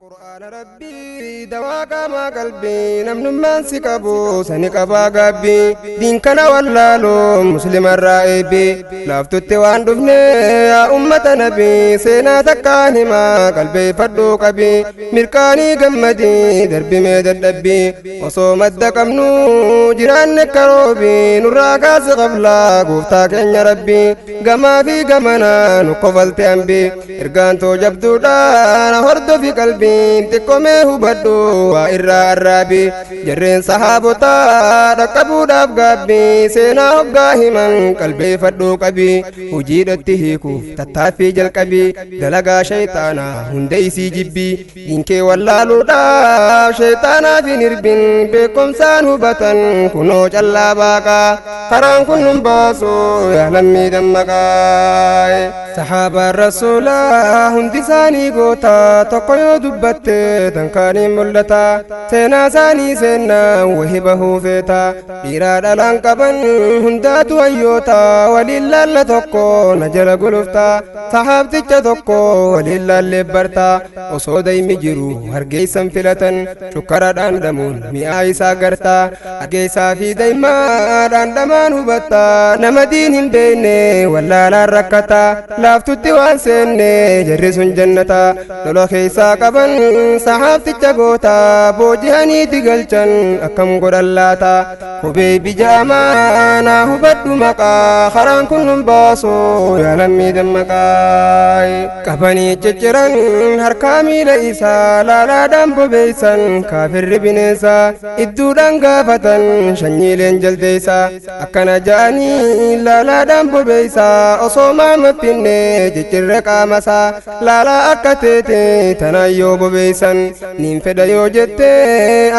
قرآن ربي دواك ما قلبي نمن من سكبو سنكبا قبي دين كان واللالو مسلم الرائبي لافتو التوان دفني يا أمة نبي سينا تكاني ما قلبي فردو قبي مركاني قمدي دربي ميد الدبي وصوم الدكمنو جيران نكروبي نراكا سغفلا قفتاك يا ربي قما في قمنا نقفلت أنبي إرقان تو جبدو دانا هردو في قلبي تكومي هبدو وإرى الرابي جرين صحابتا ركبو داب قبي سينا هبقاهي من قلبي فردو قبي وجيد تهيكو تتافي جل قبي دلقا شيطانا هنديسي جبي دينكي واللالو دا شيطانا في نربين بكم سان هبتن كنو جلا باقا خران كنن باسو يهلمي دمكاي صحابة الرسول هندي ساني قوتا تقويو دبته تنكاني ملتا سينا ساني سينا وهبه فيتا إرادة لانقبن هنداتو أيوتا ولله لتقو نجل قلفتا صحابتك تقو ولله لبرتا وصودي مجرو هرقيسا فلتا شكرا داندمون مئاي ساقرتا أقيسا في دايما داندمان هبتا نمدين هنديني ولا لا ركتا لافتو التوان سيني جرسون جنتا لولو خيسا قبن صحابتك قوتا بوجهاني تقلچن أكم قرلاتا خبي بجامانا هبدو مقا خران كنن باسو يالمي دمكاي قبني چچرن هركامي لئيسا لالا دامبو بيسن كافر بنيسا إدو دانگا فتن شنيلين جلديسا أكنا جاني لالا دامبو بيسا أصوما مبيني چچر قامسا لالا أكتيتي تنايو ببيسن نين فدا يو جتة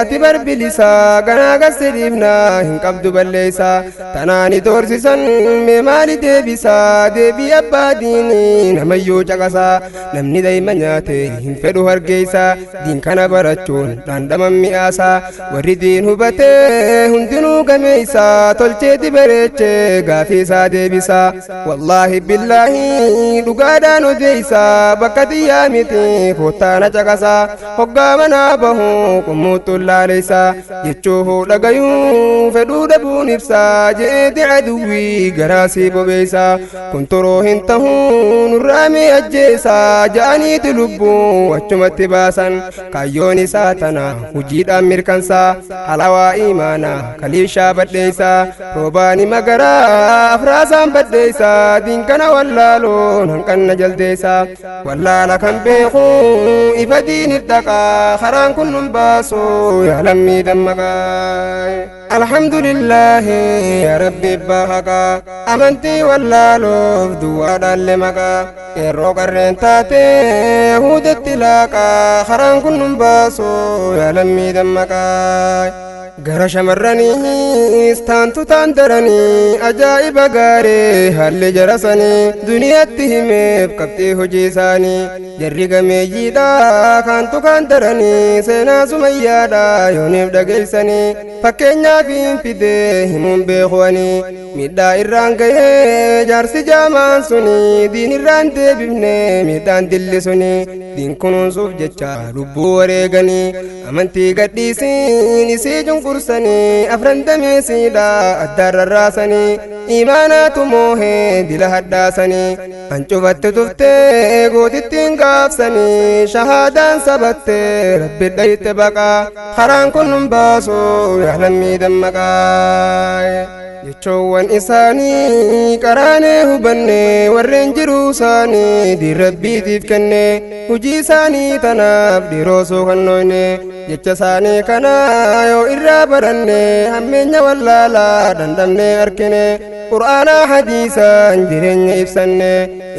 أتبر بلسا غنا غسريبنا هنقبدو بلسا تناني تورسسن ممالي ديبسا ديبي أباديني نميو جغسا نمني دايما نياتي هنفدو هرقيسا دين كان برچون راندما مئاسا وري دين هبته هندنو غميسا تلچه برچه غافيسا ديبسا والله بالله لغادانو ديسا بكتي يامتي فوتانا جغسا هقامنا بهو قموت اللاليسا يچوه لغيو فدو دبو نفسا جئت عدوي غراسي ببيسا كنترو هنتهو نرامي أجيسا جاني تلبو وچمت باسا كايوني ساتنا وجيد أمير كنسا حلوى إيمانا كليشا بديسا روباني مغرا أفراسا بديسا دين كان واللالو ننكن جلديسا واللالا كان بيخو إفدين الدقا خران كنن باسو يعلمي دمكاي الحمد لله يا ربي باهكا أمنتي واللالو دوادا لمكا إرو قرين تاتي هود التلاكا خران كنن باسو يعلمي دمكاي غرا شمرني استانتو تاندرني عجائب غاري هل جرسني دنيا تهمي بكبتي هجيساني جرق ميجيدا كانتو كاندرني سينا سميادا يونيب دقيسني فكينيا فين فيده همون بيخواني ميدا إرانكي جارسي جامان سني دين إران ديبني ميدان دل سني دين كنون صوف جچا ربو وريغني أمنتي قديسين إسيجن قرسني أفرندمي سيدا أدار الراسني إيمانات موهي دل هداسني أنشوفت تفتي قوتتين قافسني شهادان سبتي ربي دايت بقى خران كنن باسو يحلمي دمكاي jechoowwan isaanii qaraanee hubanne warreen jiruu isaanii diin rabbiitiif kenne hujii isaanii tanaaf dhiiroosoo kannoyne jecha isaanii kana yoo irraa baranne hammeenya wallaalaa dandamne arkine qur'aanaa hadiisaan jireenya ibsanne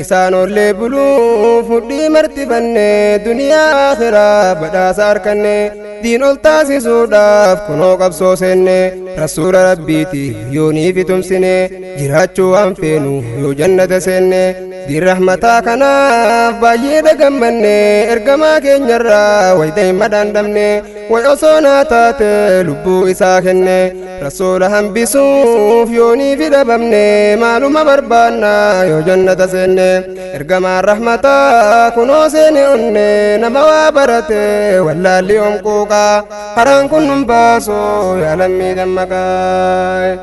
isaan ollee buluuf mudhii martibanne duniyaa akhiraa badhaasa arkanne diin ol taasisuudhaaf kunoo qabsoo seenne rasuula rabbiitiif yoonii fitumsine jiraachuu waan feenu yoo jannata seenne دي رحمتا كنا بايد غمني ارغما كنيرا ويدي مدان دمني ويوصونا تات لبو إساكني رسول هم بسوف يوني في دبمني معلومة بربانا يو جنة سني ارغما رحمتا كنو سيني اني نموا برتي ولا اليوم كوكا حران كنن باسو يا لمي دمكاي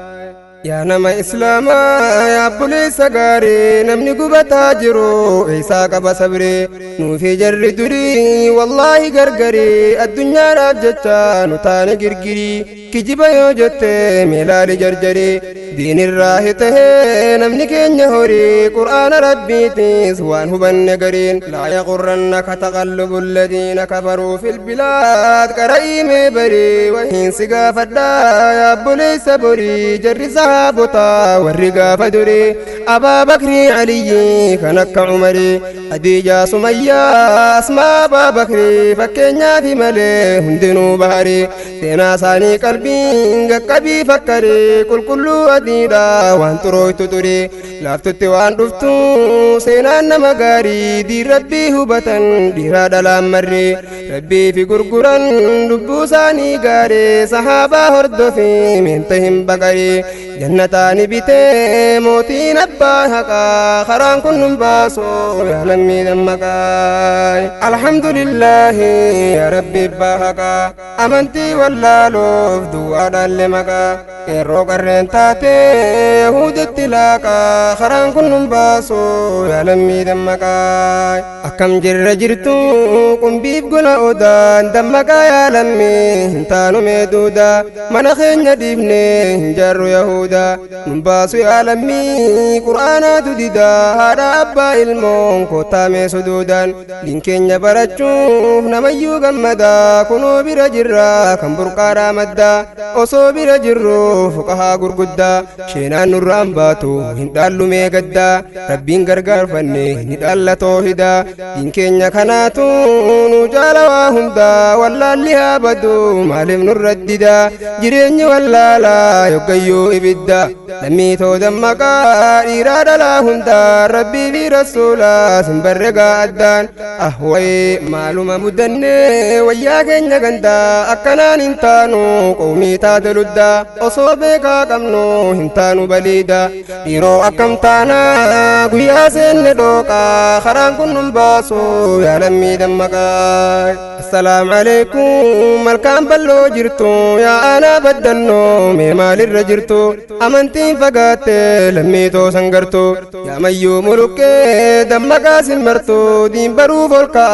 يا نما إسلاما يا بوليس غاري نمني قبتا جرو إيسا قبا صبري نوفي جر دري والله غرغري الدنيا راجتا نتاني غرغري كجبا يوجت ميلال جرجري دين الراهته نمني كين يهوري قرآن ربي تيسوان هبن نقرين لا يغرنك تقلب الذين كفروا في البلاد كرئيم بري وهين سقا فدا يا بوليس بري جرسها بطا والرقا فدري أبا بكر علي كنك عمري أديجا سمية أسماء أبا بكر فكينا في ملي هندنو بهري سينا ساني قلبي قبي فكري كل أديدا وان تروي تتري لافتت وان رفتو سينا نمغاري دي ربي هبتن دي رادا لامري ربي في قرقران لبو ساني غاري صحابة هردفي منتهم بقري جنتاني بيتي موتين أبا حقا خران كنن باسو يا لمي دمكاي الحمد لله يا ربي باحقا أمنتي والله لوف دوادا لمكا إرو قرين تاتي يهود التلاكا خران كنن باسو يا لمي دمكاي أكم جر جرتو قم بيب قنا أودان دمكا يا لمي هنتانو ميدودا منخين نديبني هنجر يهودا نباسو يا لمي قرآن تديدا هذا أبا المون كوتامي سدودا لنكين يبرجوف نميو غمدا كنو برجرا كم برقارا مدا أصو برجرو فقها قرقدا شينا نرام باتو هندالو ميقدا ربين غرغر فني ندال توحدا لنكين يكناتو نجالوا هندا والله اللي بدو مالم نرددا جرين والله لا يقيو إبدا لمي تو دمكا إرادة لا هندا ربي في رسولا سنبرقا أدان أهوي معلومة مدني وياك نغندا أكنان انتانو قومي تادلودا أصوبكا كمنو انتانو بليدا إيرو أكم تانا قويا سن دوكا خران كنن باسو يا لمي دمكا السلام عليكم ملكان بلو جرتو يا أنا بدنو ميمال الرجرتو أمنتين فقاتي لميتو سنگرتو يا ميو ملوكي دمكا سمرتو دين برو فولكا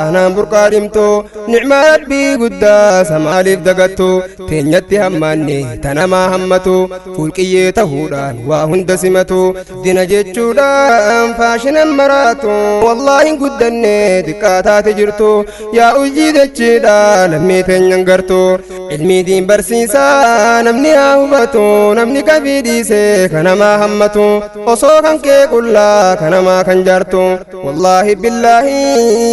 أنا برقا دمتو نعم ربي قدا سماليف دقتو تنيتي هماني تنما همتو فولكي تهودان وهند سمتو دين جيتشو دام فاشنا مراتو والله قدني دكاتا تجرتو يا أجيد الجدا لميتين ينقرتو علمي دين برسيسا نمني هاوبتو نمني كبيدي سي كنما همتو وصوكا كي كلا كنما كنجرتو والله بالله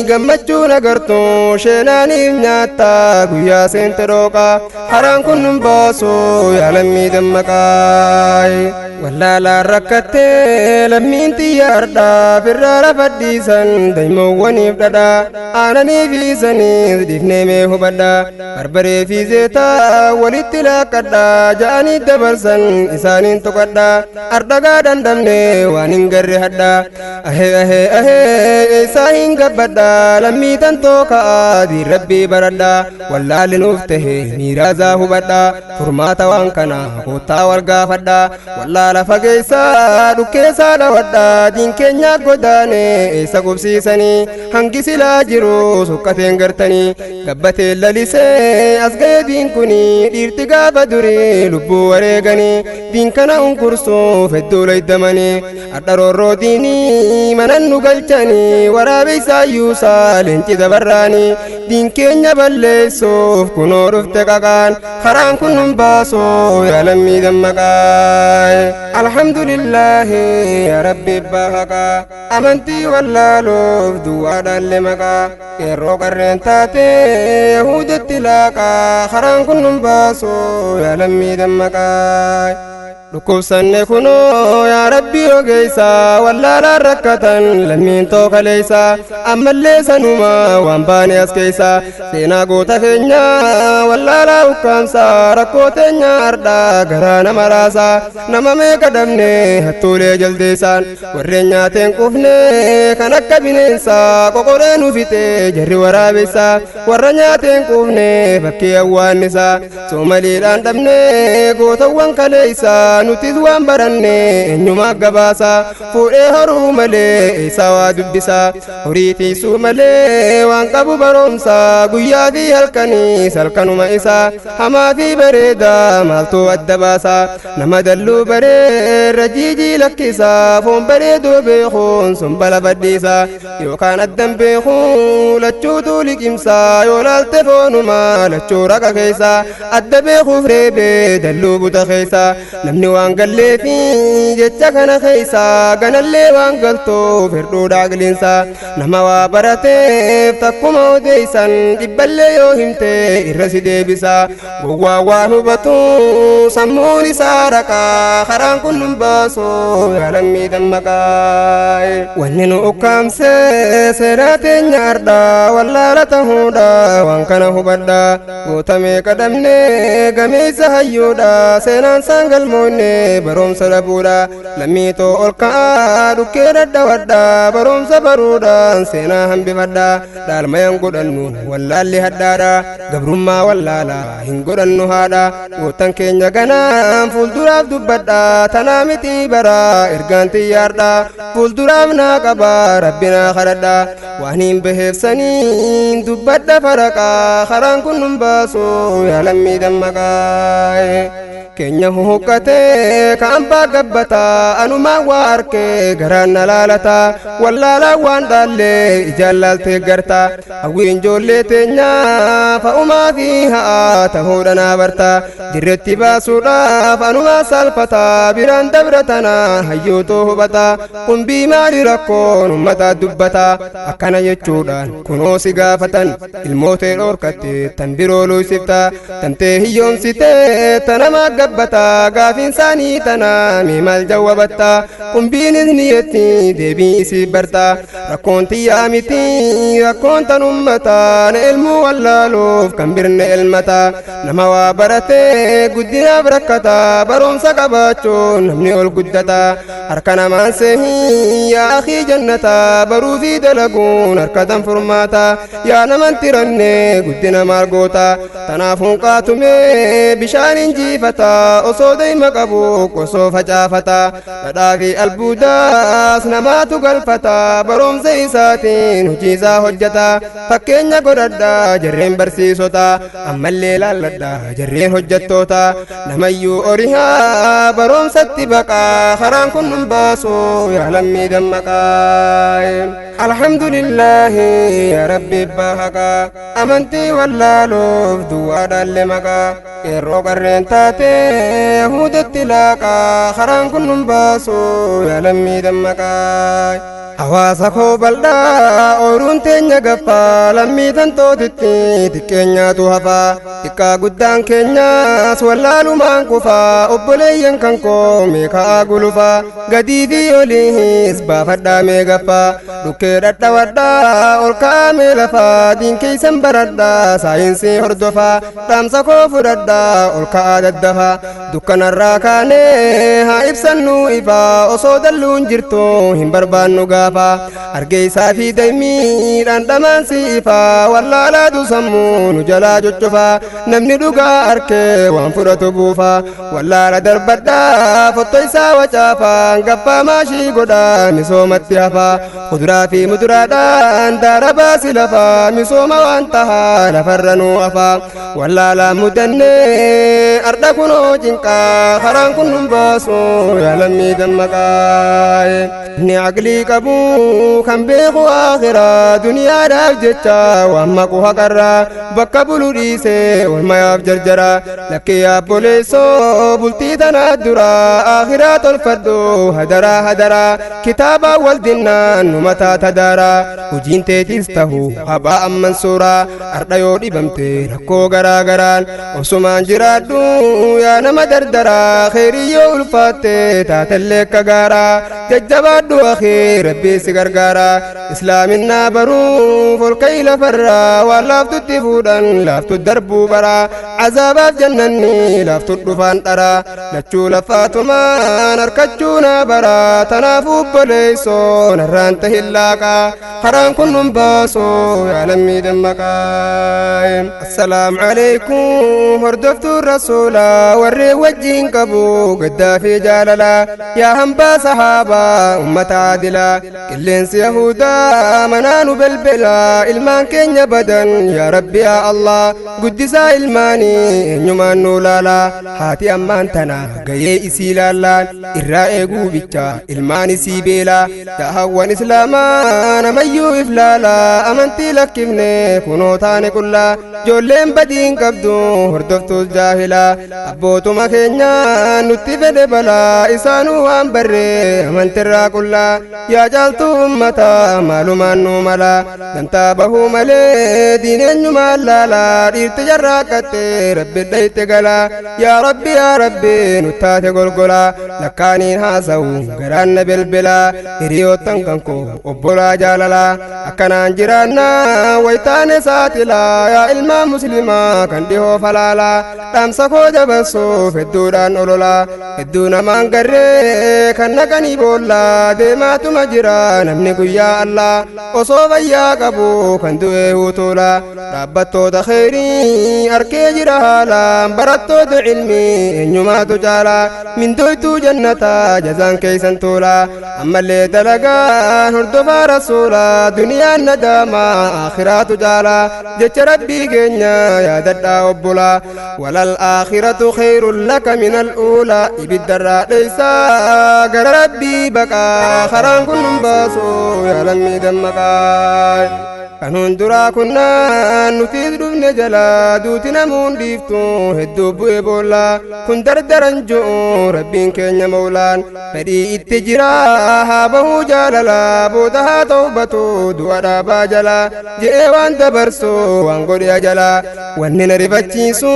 قمتشو نقرتو شيناني بناتا قويا سنتروكا حران كنن باسو يا لمي دمكاي والله لا ركتي لمين تياردا برارا فديسان دايمو ونفددا آناني في سني دفني ميهو بدا بربري في زيتا ولتلاكدا جاني دبرسن إسانين تقدا أردقا دندمني واننقر هدا أهي إساهين قبدا لمي تنتوكا دي ربي بردا والله لنفته ميرازا هبدا فرماتا وانكنا قوتا ورقا فدا والله لفقيسا دكيسا دودا دين كينيا قداني إيسا قبسيساني هنگي سلا جرو سكتين قرتني قبتي لليسي أسقي دين كوني ديرتقا بدوري لبو وريقاني دين كنا انكرسو فدو ليدماني أدرورو ديني مننو قلتاني ورابي سايوسا لنتي دبراني دين كينيا بلسوف كنو رفتقاقان خران كنن باسو يا لمي دمكاي الحمد لله يا ربي باحقا أمنتي والله لوف دوادا لمكا إرو قرين تاتي يهود التلاكا خران كنن باسو يا لمي دمكاي dhukkubsanne kunoo yaa rabbii ogeessa wallaalaa rakkatan lammiin tookaleessa ammallee sanuma waan baane as keessa seenaa goota keenya wallaalaa ukkaamsa rakkoo teenya ardhaa garaa nama raasa nama meeqa dhabne hattuulee jaldeessaan warreen nyaateen qufne kan akka bineensa qoqoree nu fixe jarri waraabessa warra nyaateen qufne bakkee awwaannisa soomaliidhaan dhabne gootawwan kaleessa nutis waan baranne eenyumaa gabaasa fuudhee horuu malee isaa waa dubbisa horii tiisuu malee waan qabu baroomsa guyyaa fi halkanii salkanuma isaa hamaa fi bareedaa maaltu adda baasa nama dalluu bareerra jiijii lakkisa foon bareedoo beekuun sun bala badhiisa yookaan addan beekuu lachuutu liqimsa yoo laalte foonuma lachuu raqa keessa adda beekuuf reebee dalluu buta keessa namni waan galleefi jecha kana keessa ganallee waan galtoof hirdhuudhaa qilinsa nama waa barateef takkuma odeeysan dhibballee yoo himte irra si deebisa gowwaa waan hubatu sammuun isaa raqaa karaan kun nun baaso yaalammii dammaqaa wanni nu ukkaamse seenaa teenya ardhaa wallaala tahuudha waan kana hubadha goota meeqa dhabne gameessa hayyuudha seenaan isaan galmoonne baroomsa dhabuudha lammiitoo ol ka'aa dhukkee dadhawadha baroomsa baruudhaan seenaa hambifadha dhaalmayan godhannu wallaalli hadhaadha gabrummaa wallaala hin godhannu haadha gootan keenya ganaan fuulduraaf dubbadha tanaa miti bara ergaan xiyyaardha fuulduraaf naa qaba rabbinaa kadhadha waan hin beheefsanii dubbadha faraqaa karaan kun nun baasu yaalammii dammaqaa keenya huqqate kan baagabbata anumaa waa arke garaan na laalata wallaalaa waan dhaalle ijaallaltee garta hawwiin ijoollee teenya fa'umaa fi ha'a tahuudha naa barta dirretti baasuudhaaf anumaa salphata biraan dabratana hayyootuu hubata qumbii maali rakkoon ummataa dubbata akkana jechuudhaan kunoo si gaafatan ilmootee dhoorkatte tan biroo luysifta tantee hiyyoomsite tanamaa gabbata gaafin saanii tana mi mal jawabatta qumbiinis niyetti deebii isii barta rakkoon tiyyaa miti rakkoon tan ummata na ilmuu wallaaluuf kan birne ilmata nama waa barate guddinaaf rakkata baroomsa qabaachuun namni ol guddata harka namaan seehii yaa akhii jannata baruu fi dalaguun harkatan furmaata yaa naman tiranne guddina maal goota tanaafuun qaatume bishaan injiifata osoo deema qabu osoo facaafata dhadhaa fi albuudaas namaatu galfata baroomsa isaatiin hojii isaa hojjeta fakkeenya godhadha jarreen barsiisota ammallee laalladha jarreen hojjettoota namayyuu orihaa baroomsatti baqaa karaan kun nun baasu yaalammii dammaqaa alhamdulillahi ya rabbi bahaqa amantii wallaaluuf duwwaadhaalle maqaa yeroo qarreen taate yahuudatti laaqaa karaan kun nun baasu yaalammii dammaqaa hawaasa koo bal'aa ooruun teenya gaffaa lammii tantootitti xiqqeenyaatu hafaa xiqqaa guddaan keenyaas wallaalumaan kufaa obboleeyyan kan koo meeqaa gulufaa gadii fi oliis baafadhaa mee gaffaa dhukkee dhadhawadhaa ol kaa'amee lafaa diinkeeysan baradhaa saayinsii hordofaa dhaamsa koo fudhadhaa ol ka'aa daddafaa dukkanarraa kaanee haa ibsannuu ifaa osoo dalluun jirtu hin barbaannu gaafa argeessaa fi daa'imiidhaan dhamaansi ifaa wallaalaatu sammuu nu jalaa coccofaa namni dhugaa arkee waan fudhatu buufaa wallaala darbadhaa fottoo isaa wacaafaa gaffaa maashii godhaa misoomatti hafaa kuduraa fi muduraadhaan daara baasi lafaa misooma waan tahaa lafarra nuu hafaa wallaalaa mudannee ardha kunoo cinqaa karaan kun nun baasu yaalammii dammaqaa ni aqlii qabu kan beeku akhiraa duniyaadhaaf jecha waan maqu haqarraa bakka bulu dhiisee walmayaaf jarjara lakkee yaabboleessoo bultii tanaa duraa akhiraa tolfadhu hadaraa hadaraa kitaabaa wal dinnaan nu mataa tadaaraa hojiin teetis tahu habaa mansuuraa ardha yoo dhibamte rakkoo garaa garaan osumaan jiraadhu yaa nama dardaraa kheyrii yoo ulfaatte taatellee akka gaaraa jajjabaadhu akhii rabbii si gargaaraa islaaminaa baruuf ol ka'ii lafarraa waan laaftutti fuudhan laaftu darbuu baraa azaabaaf jannanni laaftu dhufaan dharaa lachuu lafaatumaan harkachuu naa baraa tanaafuu obboleessoo narraan tahin laaqaa karaan kun nun baasoo yaa lammii dammaqaa assalaamu alaykum hordoftuun rasuulaa warri wajjiin qabu gaddaa fi jaalalaa yaa hambaa sahaabaa ummata aadilaa qilleensi yahudaa manaa nu belbelaa ilmaan keenya badan yaa rabbi yaa allah guddisaa ilmaanii eenyumaan nuu laalaa haati ammaan tana gayee isii laallaan irraa eeguu bicha ilmaan isii beelaa yaa hawwan islaamaa namayyuu if laalaa amantii lakkifne kunoo taane qullaa joolleen badiin qabdu hordoftuus jaahilaa abbootuma keenya nutti fedhe balaa isaanuu waan barree amantirraa qullaa yaa jaaltuu ummataa maalumaan nuu malaa dantaa bahuu malee diineenyumaan laalaa dhiirti jarraaqatte rabbi dhayte galaa yaa rabbi nuttaate golgolaa lakkaaniin haasa'u garaan na belbelaa hiriyoottan kankoo obbolaa jaalalaa akkanaan jiraannaa waytaane saaxilaa yaa ilmaa muslimaa kan dhihoo falaalaa dhaamsa koo dabarsuuf hedduudhaan ololaa hedduu namaan garree kan naqanii boollaa deemaatuma jira namni guyyaa allaa osoo fayyaa qabu kan du'ee huutuulaa dhaabbattoota kheyrii arkee jira haalaan barattoota ilmii eenyumaatu caalaa mindoytuu jannataa jazaan keeysan tuulaa ammallee dalagaan hordofaa rasuulaa duniyaan nadaamaa akhiraatu caalaa jecha rabbii keenya yaadadhaa obbolaa walal akhiratu khayrun laka min al uulaa ibiddarraa dheeysaa gara rabbii baqaa karaan kun nun baasoo yaa lammii dammaqaa kanuun duraa kunnaan nutiis dhufne jalaa duuti namuun dhiiftu hedduu bu'e boollaa kun dardaran ju'u rabbiin keenya mawlaan fedhii itti jiraa haa bahuu jaalalaa booda haa tawbatu du'a dhaabaa jalaa je'ee waan dabarsu waan godhe ajalaa wanni na rifachiisu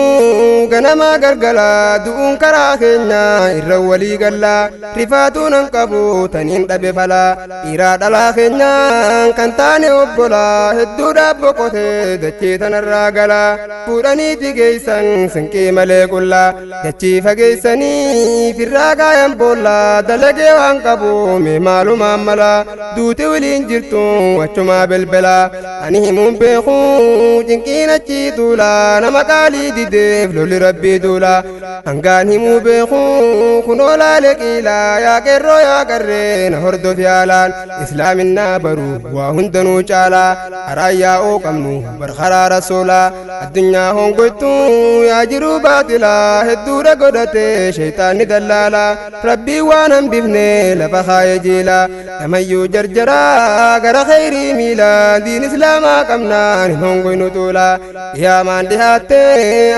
ganamaa galgalaa du'uun karaa keenya irra walii gallaa rifaatuu nan qabu taniin dhabe falaa dhiiraa dhalaa keenyaan kan taane obbolaa hedduudhaaf boqotee dachee tanarraa galaa fuudhaniiti geeysan sinqii malee qullaa dachii fageeysanii firraa kaayan boollaa dalagee waan qabu mee maalumaan malaa duute waliin jirtu achumaa belbelaa ani himuun beekuu cinqiin achii tuulaa nama qaalii dideef lolli rabbii duulaa hangaan himuu beekuu kunoo laale qiilaa yaa qeerroo yaa qarree na hordof yaalaan islaaminaa baruu waa hundanuu caalaa araayyaa oo qabnu barkaraa rasuulaa addunyaa hongoytu yaa jiruu baaxilaa hedduudha godhate shaytaanni dallaalaa rabbii waan hambifne lafa kaaye jiilaa namayyuu jarjaraa gara kheyrii miilaa diin islaamaa qabnaan hin hongoynu tuulaa dhiyaamaan dhihaatte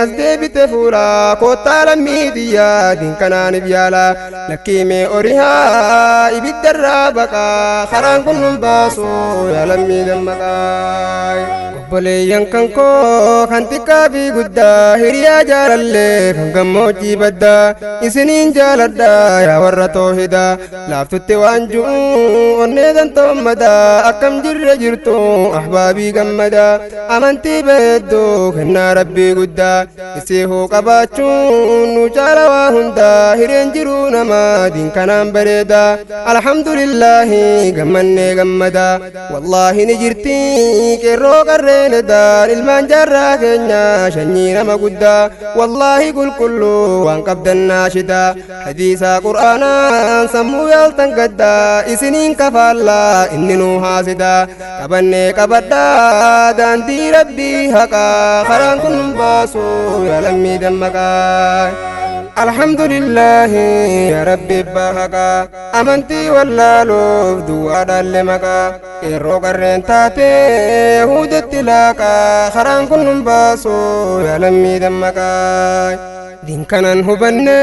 as deebite fuulaa koottaa lammii xiyyaa diin kanaanif yaalaa lakkiimee orihaa ibiddarraa baqaa karaan kun nun baasoo yaa lammii dammaqaa obboleeyyan kan koo kan xiqqaa fi guddaa hiriyaa jaalallee kan gammoojjii baddaa isiniin jaaladhaa yaa warra toohidaa laaftutti waan ju'u onnee dantoommadaa akkam jirre jirtu ahbaabii gammadaa amantii beedduu kennaa rabbii guddaa isii hoo qabaachuun nu caala waa hundaa hireen jiruu namaa diin kanaan bareedaa alhamdulillaahi gammannee gammadaa wallaahi ni jirtii qeerroo qarreenedaan ilmaan jaarraa keenya shanyii nama guddaa wallaahi qulqulluu waan qabdan naashidaa hadiisaa qur'aanaan sammuu yaaltan gaddaa isiniin kafaallaa inni nuu haasidaa qabannee qabadhaa daandii rabbii haqaa karaan kun nun baasuu yaa lammii dammaqaa alhamdulillahi ya rabbi bahaka amanti wallaaloof duwwaadhaalle maqaa yeroo qarreen taate yahuudatti laaqaa karaan kun nun baasoo yaa lammii dammaqaa dinkanan hubanne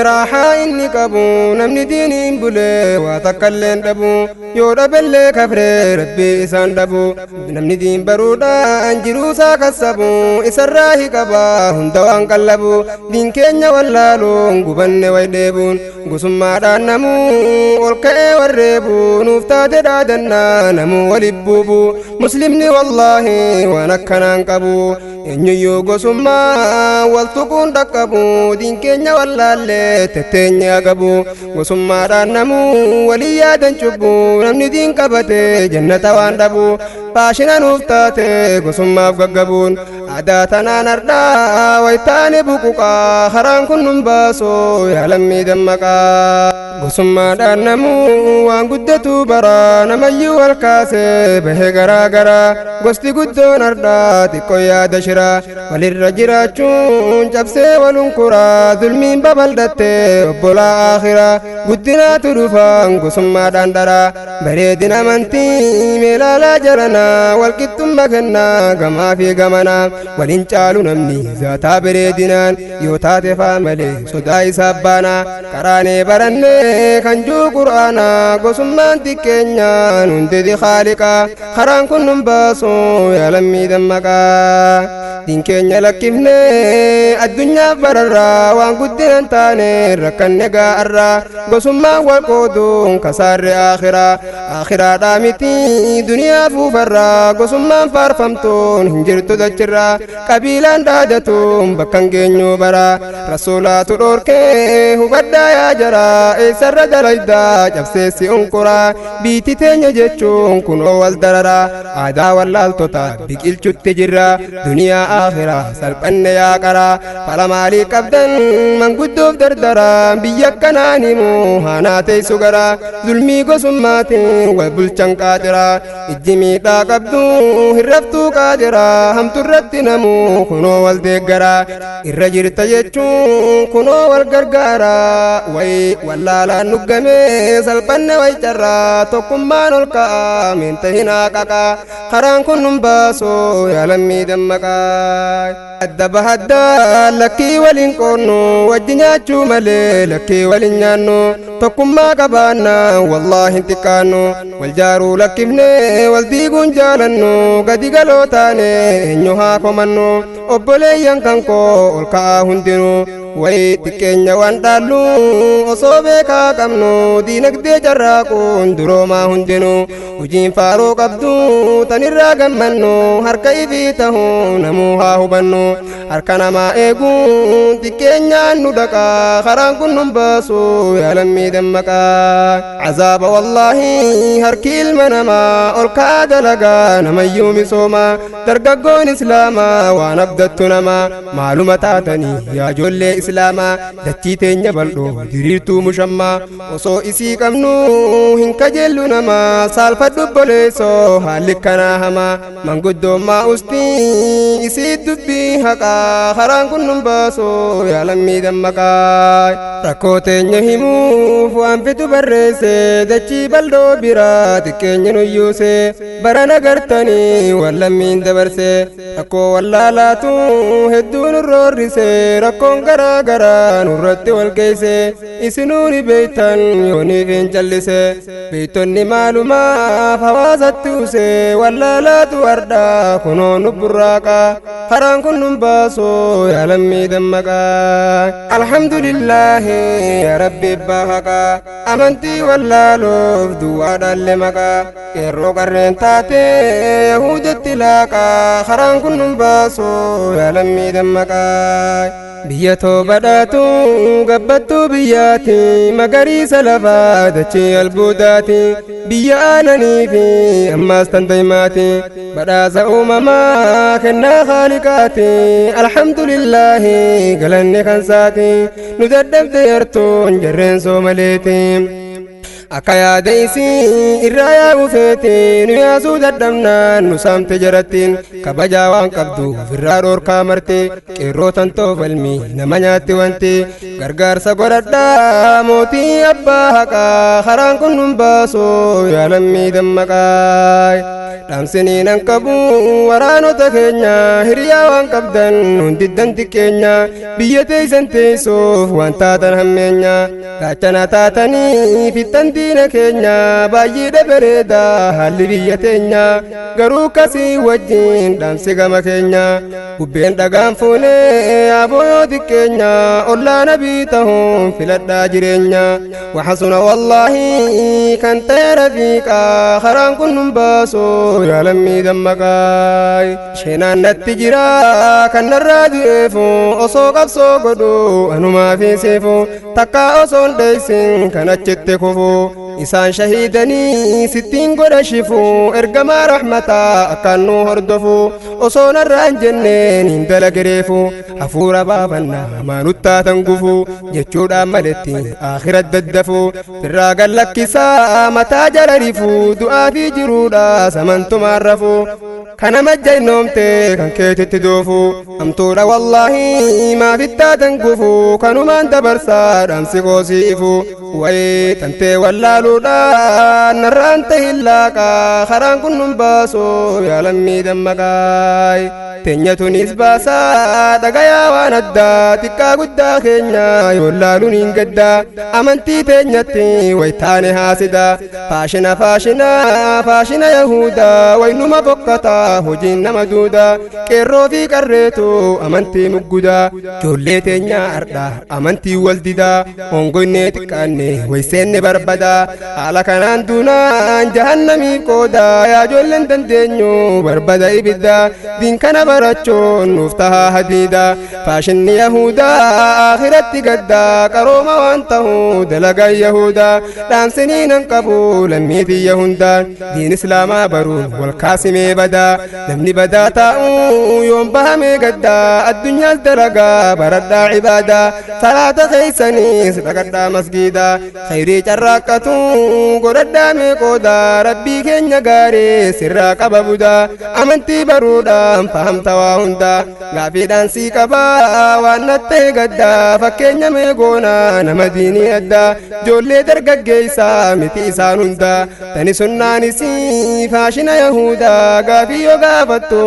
raahaa inni qabu namni diiniin bulee waa takkalleen dhabu yoo dhabellee kafree rabbii isaan dhabu namni diin baruudhaan jiruusaa kassabu isarraa hiqabaa hunda waan qallabu diin keenya wallaaluun gubanne way dheebuun gosummaadhaan namuu ol ka'ee warreebu nuuf taate dhaadannaa namuu walib buubu muslimni wallaahi waan akkanaan qabu eenyuyyuu gosummaa wal tuquun dhaqqabu diin keenya wallaallee tetteenya agabu gosummaadhaan namuu walii yaadan cubbu namni diin qabate jannata waan dhabu faashina nuuf taate gosummaaf gaggabuun aadaa tanaan ardhaa waytaane buquqaa karaan kun nun baasoo yaa lammii dammaqaa gosummaadhaan namuu waan guddatu bara namayyuu wal kaasee bahee garaa garaa gosti guddoon ardhaa xiqqoo yaada shiraa walirra jiraachuun cabsee walunkuraa zulmiin babal'attee obbolaa akhiraa guddinaatu dhufaan gosummaadhaan daraa bareedina amantii meelaalaa jaranaa walqixxummaa kennaa gamaa fi gamanaa waliin caalu namni zaataa bareedinaan yoo taate faa malee sodaa isaa baanaa karaanee barannee kan juu qur'aanaa gosummaan xiqqeenyaan hundedi khaaliqaa karaan kun nun baasoo yaa lammii dammaqaa diin keenya lakkifnee addunyaaf bararraa waan guddinan taane rakkanne gaa'arraa gosummaan wal qooduun kasaarre akhiraadhaa miti duniyaa fuufarraa gosummaan faarfamtuun hin jirtu dachirraa qabiilaan dhaadatuun bakkan geenyuu baraa rasuulaatu dhorkee hubadhaa yaa jaraa eessarra dalaydaa cabseessi unkuraa biitti teenya jechuun kunoo wal dararaa aadaa wallaaltota biqilchutti jirra duniyaa akhiraa salphanne yaa qaraa fala maalii qabdan manguddoof dardaraa biyya akkanaan himu haanaa teessu garaa zulmii gosummaatiin wal bulchan qaadiraa ijji miidhaa qabdu hirraftuu qaadiraa hamturratti namuu kunoo wal deeggaraa irra jirta jechuun kunoo wal gargaaraa way wallaalaan nuggamee salphanne way carraa tokkummaan ol ka'a meenta hin haqaqaa karaan kun nun baasoo yaa lammii dammaqaa adda bahaddaa lakkii waliin qoonnu wajji nyaachuu malee lakkii waliin nyaannu tokkummaa qabaannaa wallaahi hin xiqqaannu wal jaaruu lakkifnee wal diiguun jaalannu gadi galoo taane eenyu haa komannu obboleeyyan kan koo ol ka'aa hundinuu way xiqqeenya waan dhaallu osoo beekaa qabnu diinagdee carraaquun duroomaa hundinuu hojiin faaroo qabdu tanirraa gammannu harka ifii tahuu namuu haa hubannu harka namaa eeguun xiqqeenyaan nu dhaqaa karaan kun nun baasu yaa lammii dammaqaa cazaaba wallaahi harki ilma namaa ol ka'aa dalagaa namayyuu misoomaa dargaggoon islaamaa waan abdattu namaa maaluma taatanii yaa ijoollee islaamaa dachii teenya bal'oo diriirtuu mushammaa osoo isii qabnu hin kajeellu namaa saalfadhu boleessoo haalli kanaa hamaa manguddoomaa ustii isii dubbii haqaa karaan kun nun baasoo yaa lammii dammaqaa rakkoo teenya himuuf waan fitu barreesse dachii bal'oo biraa xiqqeenya nuyyuuse bara nagartanii waan lammiin dabarse rakkoo wallaalaatu hedduu nurroorrise rakkoon garaa nurratti wal geesse isinuu ni beektan yooniif hin callise beektonni maalumaaf hawaasatti use wallaalaatu ardhaa kunoo nu burraaqa karaan kun nun baasoo yaa lammii dammaqaa alhamdulillaahi yaa rabbi bahaqaa amantii wallaaloof duwwaadhaalle maqaa yeroo qarreen taate yahuudatti laaqaa karaan kun nun baasoo yaa lammii dammaqaa biyya toobadhaatu gabbattuu biyyaati magariisa lafaa dachee albuudaati biyya aananii fi ammaas tantaymaati badhaasa uumamaa kennaa khaaliqaati alhamdulillaahi galanne kansaati nu dadhabde yartuun jarreen soomaleeti akaya deisi iraya ufetin ya sudadamnan nusam tejaratin kabajawan kabdu firaror kamarte kerotan tofalmi namanyati wanti gargar sagoradda moti abba haka haran kunnum baso ya lammi dammakai damsini nan kabu warano takenya hiriya wan kabdan hundiddan tikenya biyate sante so wanta tan hammenya gachana tatani fitandina kenya bayide bereda halli biyatenya garu kasi wajin damsi gama kenya ubben dagam fune aboyo tikenya olla nabi tahum filadda jirenya wa hasuna wallahi kan tarafika kharan kunnum baso ya lammi dammakai shenan natijira kan naradifu oso qabso godu anuma fi sefu takka oson deisin kanachette kufu isan shahidani sittin goda shifu ergama rahmata akanu hordofu oson arranjenne nindala gerefu afura babanna manutta tangufu jechuda maletti akhirat daddafu firragal lakisa mata jalarifu du'a fi jiruda samantu marrafu kana majjainomte kan keetitti doofu amtuudha wallahi ma fitta tangufu kanuman dabarsa damsi qoosiifu way tante wallaaluudha narrante hillaqa kharaan kunnum baaso yaa lammii dammaqaay tenyatunis baasa dhagayaa waan addaa xiqqaa guddaa keenya yoolaaluun hin gadda amantii teenyatti waytaane haasida faashina yahuda waynuma bokkata hojiin nama duuda qeerroo fi qarreetu amantii mugguda joollee teenya ardha amantii waldida hongoynee xiqqaanne wayseenne barbada haala kanaan duunaan jahannamiif qooda yaa joolleen dandeenyu barbada ibidda diin kana barachuun nuuf tahaa hadiida faashinni yahuda akhiratti gadda qarooma waan tahu dalagaa yahuda dhaamsinii nan qabu lammiitiyya hundaan diin islaamaa baruun wal kaasimee bada namni badaa taa'u yoon bahamee gadda addunyaas dalagaa baradhaa cibaada salaata keeysaniis dhaqadhaa masgiida khayrii carraaqqatu godhadhaa meeqooda rabbii keenya gaaree sirraa qaba buda amantii baruudhaan fahamta waa hunda gaafiidhaan sii qabaa waan nattee gadda fakkeenya meegoona nama diinii adda joollee dargaggeeysaa miti isaan hunda tani sunnaanis faashina yahuda gaafii yoo gaafattu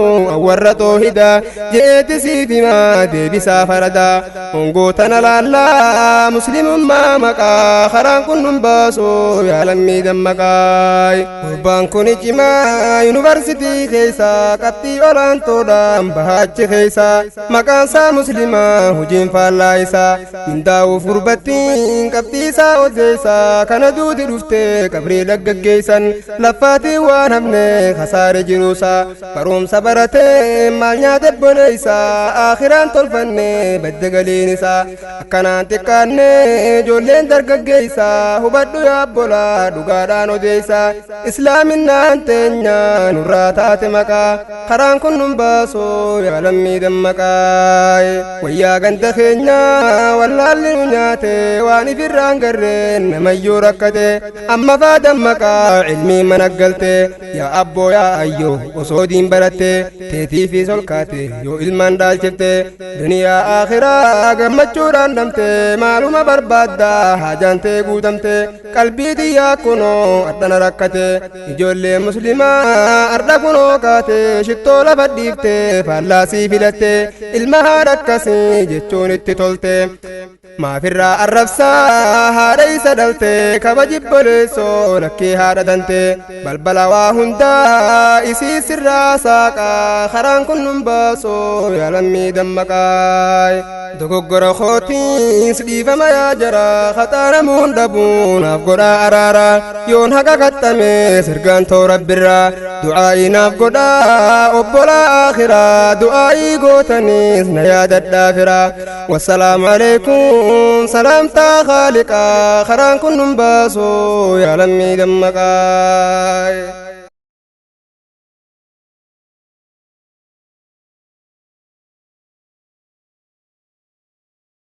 warra toohida jeeti siif himaa deebisaa farada hongootana laallaa muslimummaa maqaa karaan kunnum baaso yaa lammii dammaqaay gurbaan kun cimaa yuunivarsitii keeysa qabxii olaantoodhaan bahaachi keeysa maqaansaa muslimaa hojiin faallaa isaa mindaa'uuf gurbattiin qabxiisaa odeeysa kana duuti dhufte qabrii laggaggeeysan laffaatii waan hafne kasaare jiruusa barumsa baratee maal nyaate boneeysa akhiraan tolfanne badde galiin isaa akkanaan xiqqaanne ijoolleen dargaggeeysa hubadhu yaabbola dhugaadhaan odeeysa islaaminaan teenya nurraa taate maqaa karaan kun nun baaso yaa lammii dammaqaay wayyaa ganda keenya wallaalli nu nyaate waan ifirraan garreen namayyuu rakkate amma faa dammaqaa ilmii managgalte yaa abboo yaa ayyoo osoo diin baratte teetii fi solkaate yoo ilmaan dhaalchifte duniyaa akhiraa gammachuudhaan dhamte maaluma barbaadda haajaan tee guutamte qalbii xiyyaa kunoo ardhana rakkate ijoollee muslimaa ardha kunoo kaate shittoo lafa dhiifte faallaasii filatte ilma haadha akkasii jechuun itti tolte maafirraa arrabsaa haadha isa dhalte kabajibboleessoo lakkee haadha dante balbala waa hundaa isii sirraa saaqaa karaan kun nun baaso yaa lammii dammaqaay dogoggora kootiis dhiifama yaa jara khaxaaramuun dhabuunaaf godhaa araara yoon haqa qaxxame sirgaan too rabbirraa du'aa'ii naaf godhaa obbolaa akhiraa du'aa'ii gootaniis na yaadadhaa firaa wassalaamu alaikum salaamtaa khaaliqaa karaan kun nun baaso yaa lammii dammaqaay